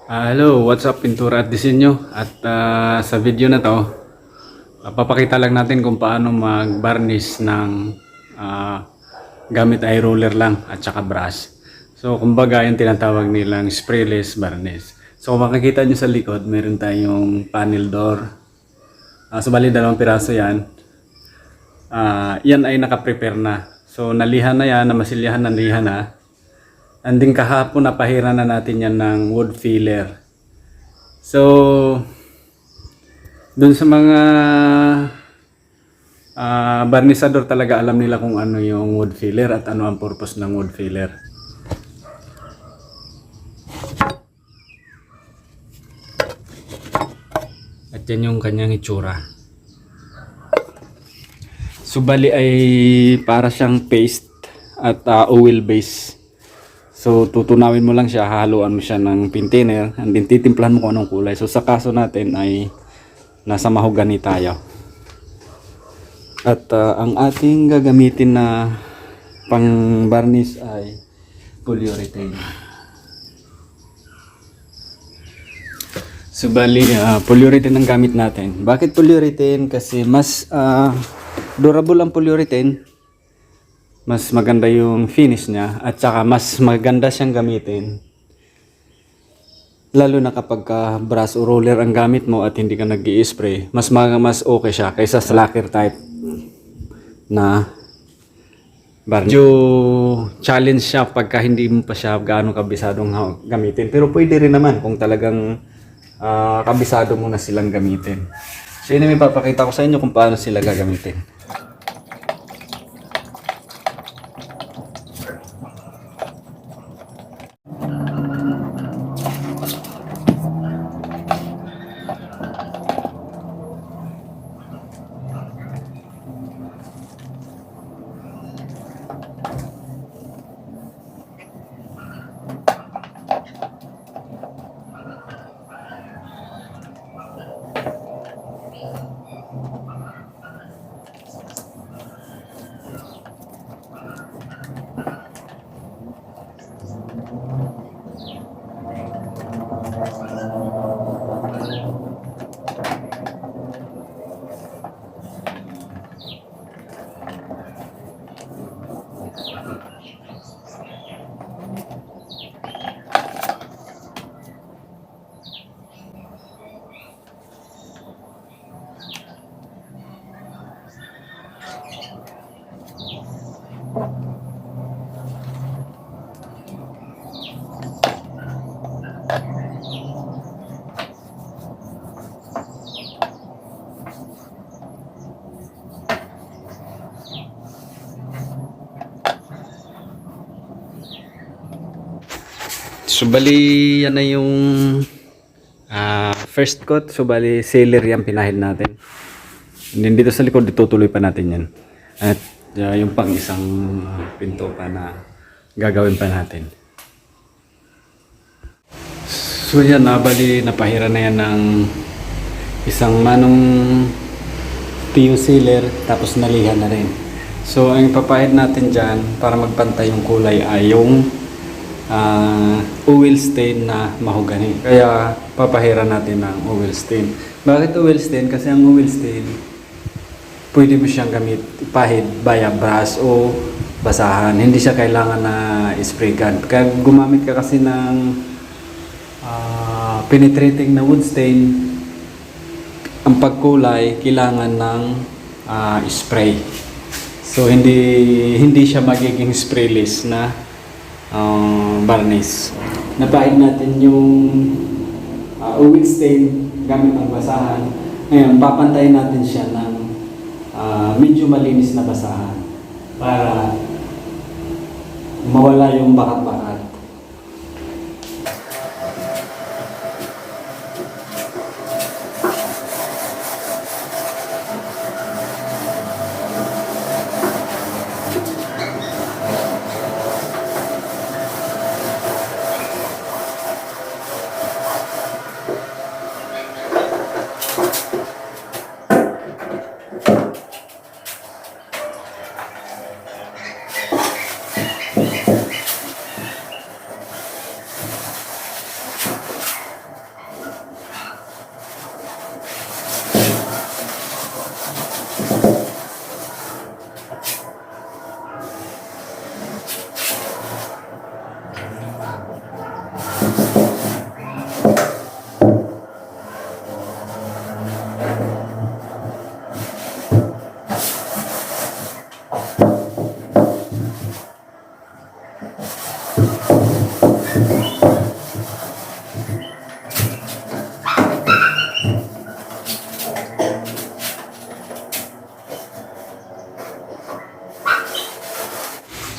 Hello, what's up Pintura at Disenyo? At sa video na to, papakita lang natin kung paano mag-varnish ng ah, gamit ay roller lang at saka brush. So kumbaga yung tinatawag nilang sprayless varnish. So kung makikita nyo sa likod, meron tayong panel door. So bali dalawang piraso yan. Yan ay nakaprepare na. So nalihan na yan, namasilyahan na nalihan na. Anding kahapon napahiran na natin yan ng wood filler. So, dun sa mga barnisador talaga alam nila kung ano yung wood filler at ano ang purpose ng wood filler. At yan yung kanyang itsura. So, bali ay para siyang paste at oil base. So tutunawin mo lang siya, haluan mo siya ng pintener, and then titimplahan mo kung anong kulay. So sa kaso natin ay nasa mahogany tayo. At ang ating gagamitin na pang varnish ay polyurethane. So bali polyurethane ang gamit natin. Bakit polyurethane? Kasi mas durable ang polyurethane. Mas maganda yung finish niya at saka mas maganda siyang gamitin. Lalo na kapag brush o roller ang gamit mo at hindi ka nag-i-spray, mas okay siya kaysa sa lacquer type na varnish. Medyo challenge siya pagka hindi mo pa siya gaano kabisadong gamitin. Pero pwede rin naman kung talagang kabisado mo na silang gamitin. So yun yung ipapakita ko sa inyo kung paano sila gagamitin. So bali yan na yung first coat. So bali sealer yan pinahid natin. And then dito sa likod itutuloy pa natin yan. At yung pang isang pinto pa na gagawin pa natin. So yan bali napahira na yan ng isang manong PU sealer tapos nalihan na rin. So ang ipapahid natin dyan para magpantay yung kulay ay yung oil stain na mahogany. Kaya papahiran natin ng oil stain. Bakit oil stain? Kasi ang oil stain pwede mo siyang ipahid via brush o basahan. Hindi siya kailangan na spray gun. Kaya gumamit ka kasi ng penetrating na wood stain, ang pagkulay kailangan ng spray. So hindi siya magiging sprayless na varnish. Napahid natin yung oil stain gamit ang basahan. Ngayon, papantayin natin siya ng medyo malinis na basahan para mawala yung bakat-bakat.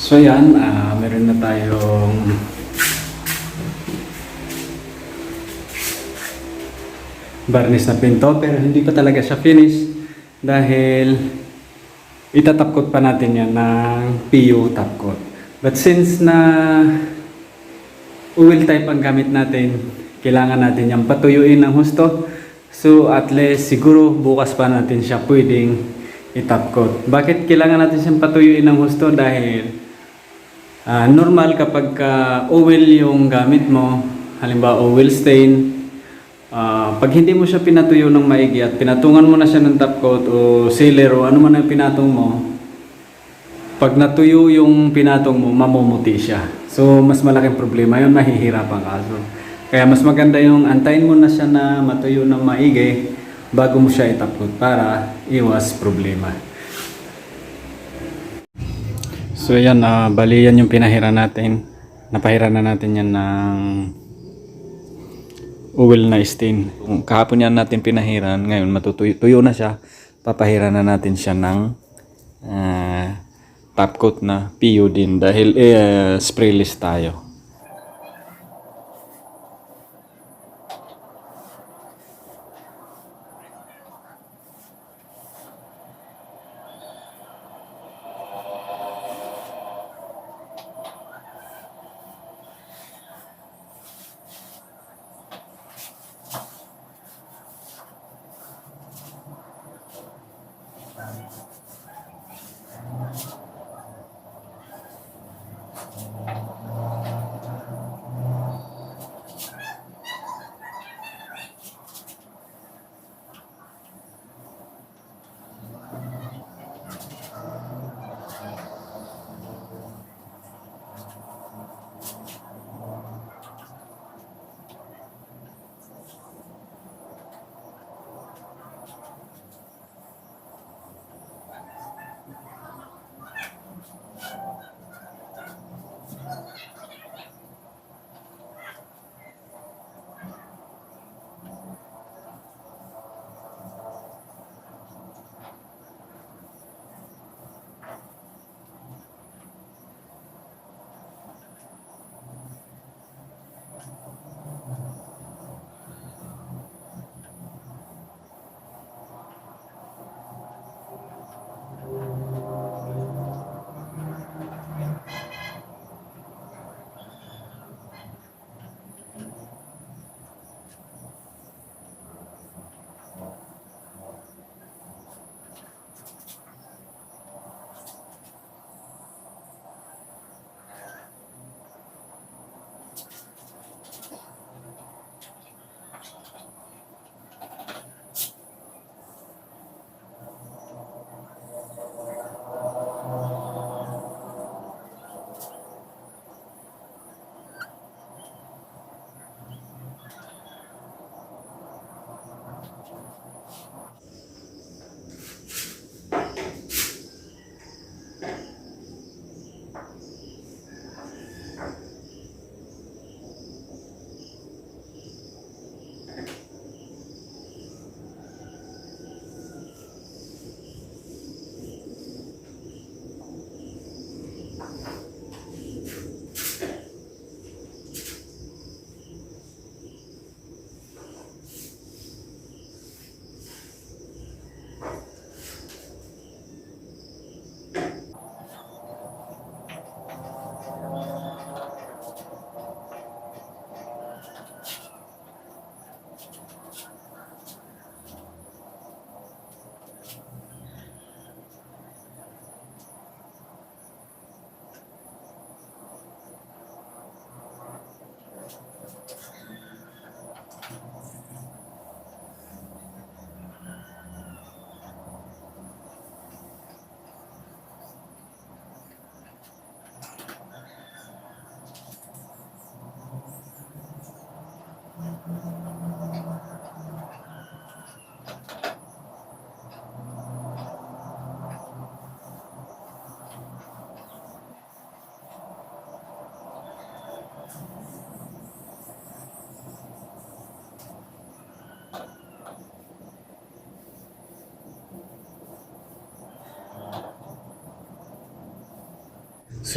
So yan, meron na tayong varnish na pinto, pero hindi pa talaga siya finish dahil itatapkot pa natin yan ng PU top coat. But since na oil type ang gamit natin, kailangan natin yung patuyuin ng husto. So at least siguro bukas pa natin siya pwedeng i-top coat. Bakit kailangan natin siyang patuyuin ng husto? Dahil normal kapag oil yung gamit mo, halimbawa oil stain, pag hindi mo siya pinatuyo ng maigi at pinatungan mo na siya ng top coat o sealer o ano man ang pinatong mo, pag natuyo yung pinatong mo, mamumuti siya. So mas malaking problema yun, mahihirapan ka. So, kaya mas maganda yung antayin mo na siya na matuyo ng maigi bago mo siya i-top coat para iwas problema. So yan, bali yan yung pinahiran natin. Napahiran na natin yan ng oil na stain. Kung kahapon yan natin pinahiran, ngayon matutuyo na siya. Papahiran na natin siya ng top coat na PU din dahil sprayless tayo.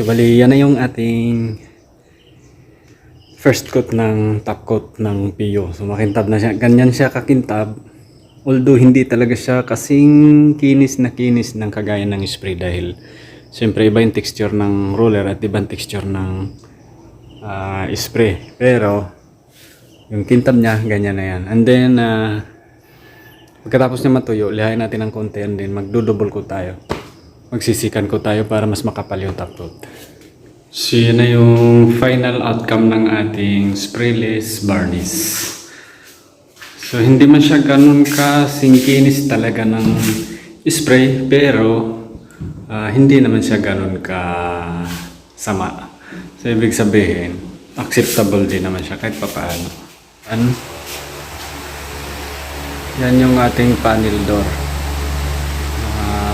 So bali yan na yung ating first coat ng top coat ng PU. So makintab na siya. Ganyan siya kakintab. Although hindi talaga siya kasing kinis ng kagaya ng spray dahil siyempre iba yung texture ng roller at ibang texture ng spray. Pero yung kintab niya ganyan na yan. And then pagkatapos niya matuyo, lihain natin ng konti and then magdo-double coat tayo. Magsisikan ko tayo para mas makapal yung top coat. So yun na yung final outcome ng ating sprayless varnish. So hindi man siya ganun kasingkinis talaga ng spray pero hindi naman siya ganun ka sama. So ibig sabihin acceptable din naman siya kahit papaano. Yan yung ating panel door.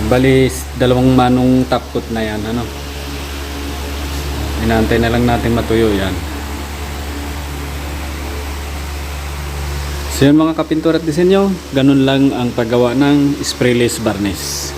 Bali dalawang manong top coat na yan ano. Inaantay na lang natin matuyo yan. So yun mga kapintura at disenyo, ganun lang ang paggawa ng sprayless varnish.